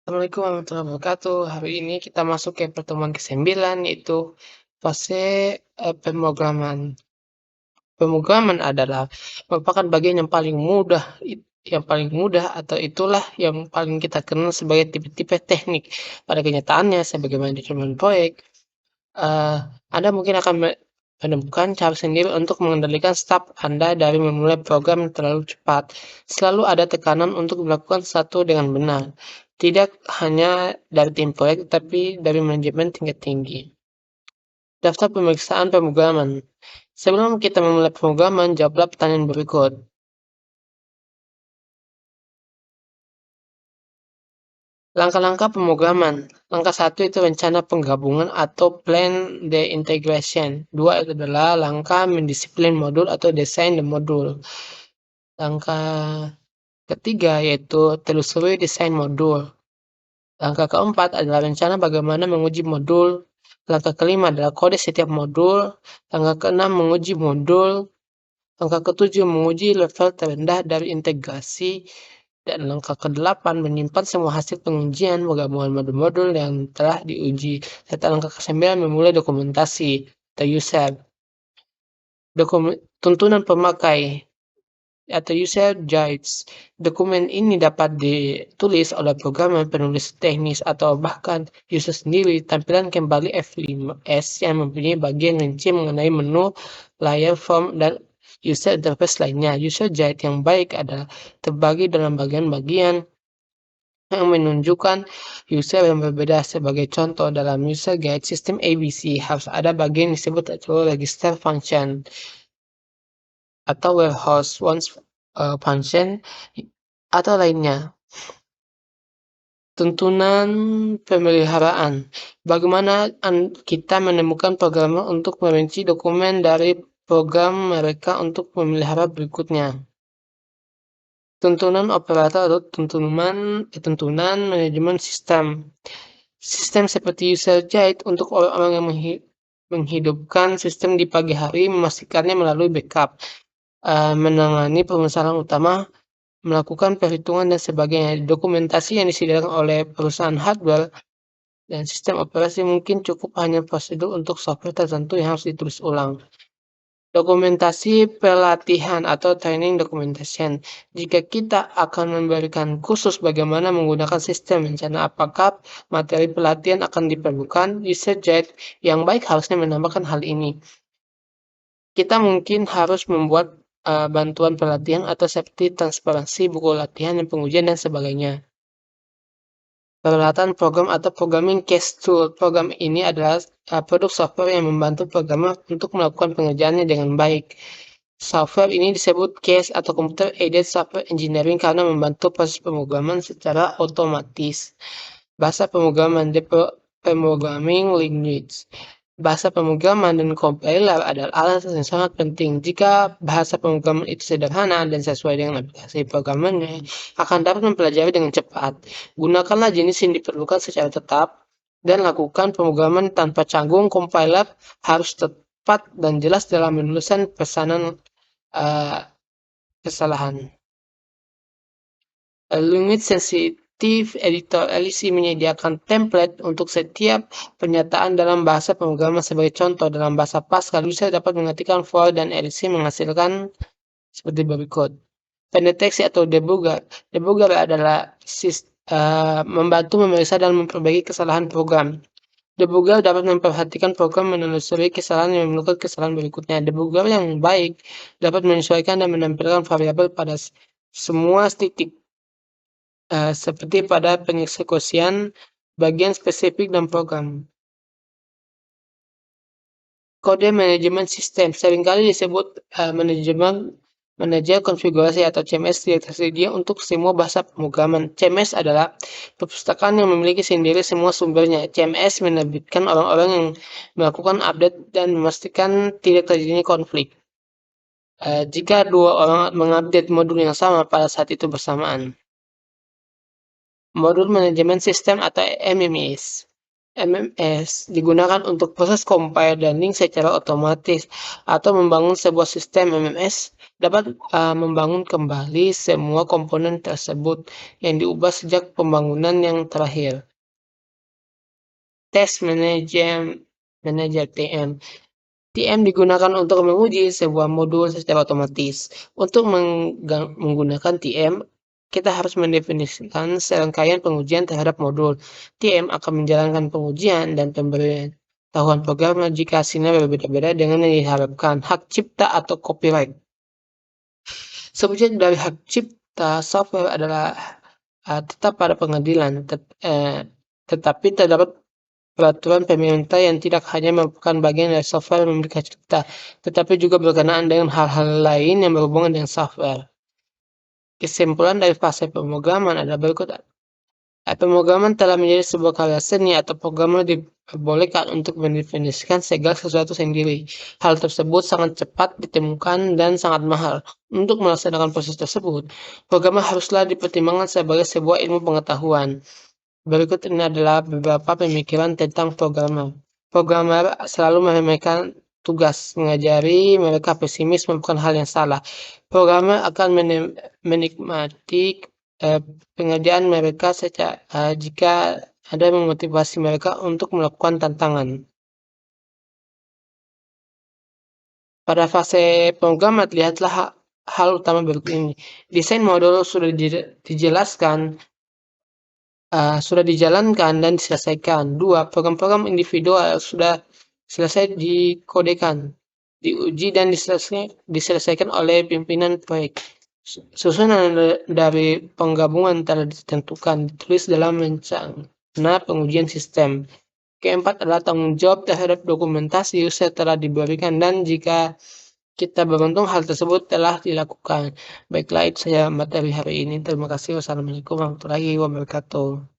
Assalamualaikum warahmatullahi wabarakatuh. Hari ini kita masuk ke pertemuan ke-9 yaitu fase pemrograman. Pemrograman adalah merupakan bagian yang paling mudah atau itulah yang paling kita kenal sebagai tipe-tipe teknik. Pada kenyataannya sebagaimana di proyek, eee, Anda mungkin akan menemukan cara sendiri untuk mengendalikan staf Anda dari memulai program yang terlalu cepat. Selalu ada tekanan untuk melakukan sesuatu dengan benar, tidak hanya dari tim proyek, tapi dari manajemen tingkat tinggi. Daftar pemeriksaan pemrograman. Sebelum kita memulai pemrograman, jawablah pertanyaan berikut. Langkah-langkah pemrograman. Langkah 1 itu rencana penggabungan atau plan the integration. 2 itu adalah langkah mendisiplin modul atau desain the modul. Langkah ketiga yaitu telusuri desain modul. Langkah keempat adalah rencana bagaimana menguji modul. Langkah kelima adalah kode setiap modul. Langkah keenam menguji modul. Langkah ketujuh menguji level terendah dari integrasi. Dan langkah ke-8 menyimpan semua hasil pengujian penggabungan modul-modul yang telah diuji. Serta langkah ke-9 memulai dokumentasi atau user. Tuntunan pemakai atau user guides. Dokumen ini dapat ditulis oleh programmer, penulis teknis, atau bahkan user sendiri. Tampilan kembali F5S yang mempunyai bagian rinci mengenai menu, layar, form, dan user interface lainnya. User guide yang baik adalah terbagi dalam bagian-bagian yang menunjukkan user yang berbeda. Sebagai contoh, dalam user guide sistem ABC harus ada bagian disebut register function atau warehouse once function atau lainnya. Tuntunan pemeliharaan. Bagaimana kita menemukan programmer untuk merinci dokumen dari program mereka untuk memelihara berikutnya. Tuntunan operator atau tuntunan manajemen sistem. Sistem seperti user guide untuk orang-orang yang menghidupkan sistem di pagi hari, memastikannya melalui backup, menangani permasalahan utama, melakukan perhitungan dan sebagainya. Dokumentasi yang disediakan oleh perusahaan hardware dan sistem operasi mungkin cukup hanya prosedur untuk software tertentu yang harus ditulis ulang. Dokumentasi pelatihan atau training documentation. Jika kita akan memberikan kursus bagaimana menggunakan sistem rencana, apakah materi pelatihan akan diperlukan? User guide yang baik harusnya menambahkan hal ini. Kita mungkin harus membuat bantuan pelatihan atau seperti transparansi, buku latihan, dan pengujian, dan sebagainya. Peralatan program atau programming case tool. Program ini adalah produk software yang membantu programmer untuk melakukan pengerjaannya dengan baik. Software ini disebut case atau computer aided software engineering karena membantu proses pemrograman secara otomatis. Bahasa pemrograman, programming language. Bahasa pemrograman dan compiler adalah alat yang sangat penting. Jika bahasa pemrograman itu sederhana dan sesuai dengan aplikasi programmernya, akan dapat mempelajari dengan cepat. Gunakanlah jenis yang diperlukan secara tetap dan lakukan pemrograman tanpa canggung. Compiler harus tepat dan jelas dalam menuliskan pesanan kesalahan. Language Sensitive Editor LC menyediakan template untuk setiap pernyataan dalam bahasa pemrograman. Sebagai contoh, dalam bahasa Pascal, user dapat mengetikkan for dan LC menghasilkan seperti berikut. Pendeteksi atau debugger. Debugger adalah membantu memeriksa dan memperbaiki kesalahan program. Debugger dapat memperhatikan program, menelusuri kesalahan yang menemukan kesalahan berikutnya. Debugger yang baik dapat menyesuaikan dan menampilkan variabel pada semua titik, seperti pada pengeksekusian bagian spesifik dan program. Kode manajemen sistem seringkali disebut manajer konfigurasi atau CMS, tidak tersedia untuk semua bahasa pemrograman. CMS adalah perpustakaan yang memiliki sendiri semua sumbernya. CMS menerbitkan orang-orang yang melakukan update dan memastikan tidak terjadi konflik jika dua orang mengupdate modul yang sama pada saat itu bersamaan. Modul manajemen sistem atau MMS. MMS digunakan untuk proses compile dan link secara otomatis atau membangun sebuah sistem MMS dapat membangun kembali semua komponen tersebut yang diubah sejak pembangunan yang terakhir. Test Manager TM. TM digunakan untuk menguji sebuah modul secara otomatis. Untuk menggunakan TM, kita harus mendefinisikan serangkaian pengujian terhadap modul. TM akan menjalankan pengujian dan pemberitahuan program jika hasilnya berbeda-beda dengan yang diharapkan. Hak cipta atau copyright. Subjek dari hak cipta software adalah tetap pada pengadilan, tetapi terdapat peraturan pemerintah yang tidak hanya merupakan bagian dari software yang memiliki hak cipta, tetapi juga berkenaan dengan hal-hal lain yang berhubungan dengan software. Kesimpulan dari fase pemrograman adalah berikut. Pemrograman telah menjadi sebuah karya seni atau programmer diperbolehkan untuk mendefinisikan segala sesuatu sendiri. Hal tersebut sangat cepat ditemukan dan sangat mahal. Untuk melaksanakan proses tersebut, programmer haruslah dipertimbangkan sebagai sebuah ilmu pengetahuan. Berikut ini adalah beberapa pemikiran tentang programmer. Programmer selalu meremehkan tugas, mengajari mereka pesimis merupakan hal yang salah. Programmer akan menikmati pengerjaan mereka jika ada memotivasi mereka untuk melakukan tantangan. Pada fase pemrograman, lihatlah hal utama berikut ini. Desain modul sudah dijelaskan, sudah dijalankan dan diselesaikan. 2. Program-program individual sudah selesai dikodekan, diuji dan diselesaikan oleh pimpinan proyek. Susunan dari penggabungan telah ditentukan, ditulis dalam rencana pengujian sistem. Keempat adalah tanggung jawab terhadap dokumentasi user telah diberikan dan jika kita beruntung hal tersebut telah dilakukan. Baiklah, itu saja materi hari ini. Terima kasih. Wassalamualaikum warahmatullahi wabarakatuh.